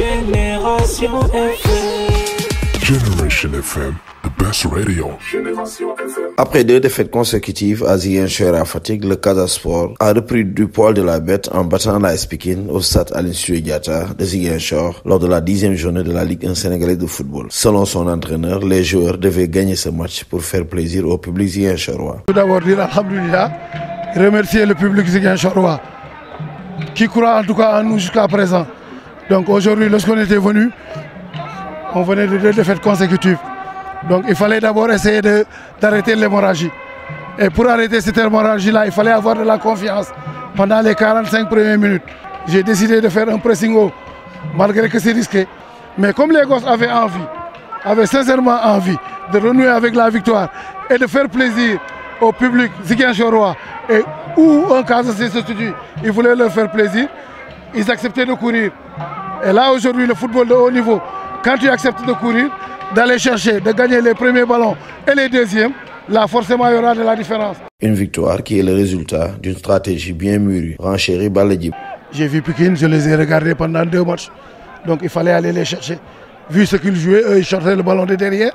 Génération FM. Generation FM, the best radio. Après 2 défaites consécutives à Ziguinchor et à Fatick, le Casa Sport a repris du poil de la bête en battant l'AS Pikine au stade Aline Sitoé Diatta de Ziguinchor lors de la 10e journée de la Ligue 1 sénégalaise de football. Selon son entraîneur, les joueurs devaient gagner ce match pour faire plaisir au public ziguinchorois. Tout d'abord dire alhamdoulilah, remercier le public ziguinchorois qui croit en tout cas en nous jusqu'à présent. Donc aujourd'hui, lorsqu'on était venu, on venait de 2 défaites consécutives. Donc il fallait d'abord essayer d'arrêter l'hémorragie. Et pour arrêter cette hémorragie-là, il fallait avoir de la confiance pendant les 45 premières minutes. J'ai décidé de faire un pressing haut, malgré que c'est risqué. Mais comme les gosses avaient sincèrement envie de renouer avec la victoire et de faire plaisir au public ziguinchorois, et où un Casa se situe, ils voulaient leur faire plaisir, ils acceptaient de courir. Et là aujourd'hui, le football de haut niveau, quand tu acceptes de courir, d'aller chercher, de gagner les premiers ballons et les deuxièmes, là forcément il y aura de la différence. Une victoire qui est le résultat d'une stratégie bien mûrie, renchérie Balla Djib. J'ai vu Pikine, je les ai regardés pendant 2 matchs, donc il fallait aller les chercher. Vu ce qu'ils jouaient, eux ils cherchaient le ballon de derrière,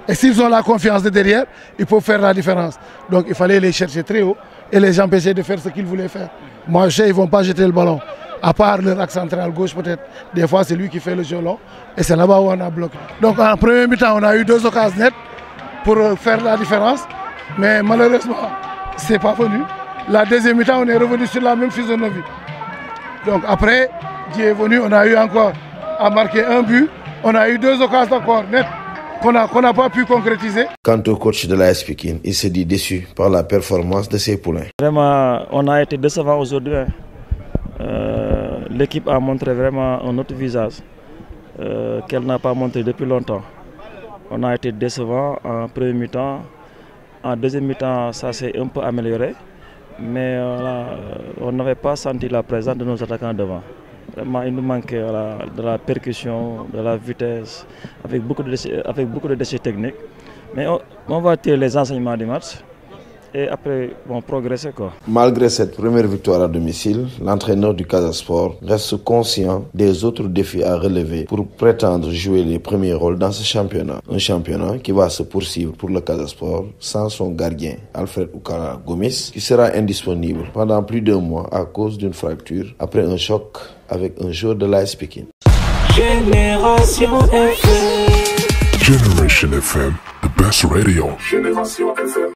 et s'ils ont la confiance de derrière, ils peuvent faire la différence. Donc il fallait les chercher très haut et les empêcher de faire ce qu'ils voulaient faire. Moi je sais, ils ne vont pas jeter le ballon. À part leur axe central gauche peut-être, des fois c'est lui qui fait le jeu long et c'est là-bas où on a bloqué. Donc en premier mi-temps, on a eu 2 occasions nettes pour faire la différence, mais malheureusement, ce n'est pas venu. La deuxième mi-temps, on est revenu sur la même physionomie. Donc après, Dieu est venu, on a eu encore à marquer un but, on a eu 2 occasions encore nettes qu'on n'a pas pu concrétiser. Quant au coach de l'AS Pikine, il se dit déçu par la performance de ses poulains. Vraiment, on a été décevant aujourd'hui. L'équipe a montré vraiment un autre visage qu'elle n'a pas montré depuis longtemps. On a été décevant en premier mi-temps. En deuxième mi-temps, ça s'est un peu amélioré. Mais on n'avait pas senti la présence de nos attaquants devant. Vraiment, il nous manquait de la percussion, de la vitesse, avec beaucoup de déchets techniques. Mais on va tirer les enseignements du match. Et après, progresser quoi. Malgré cette première victoire à domicile, l'entraîneur du Casa Sport reste conscient des autres défis à relever pour prétendre jouer les premiers rôles dans ce championnat. Un championnat qui va se poursuivre pour le Casa Sport sans son gardien Alfred Oukara Gomis, qui sera indisponible pendant plus d'1 mois à cause d'une fracture après un choc avec un joueur de l'AS Pikine. Génération FM. Generation FM, the best radio. Génération FM.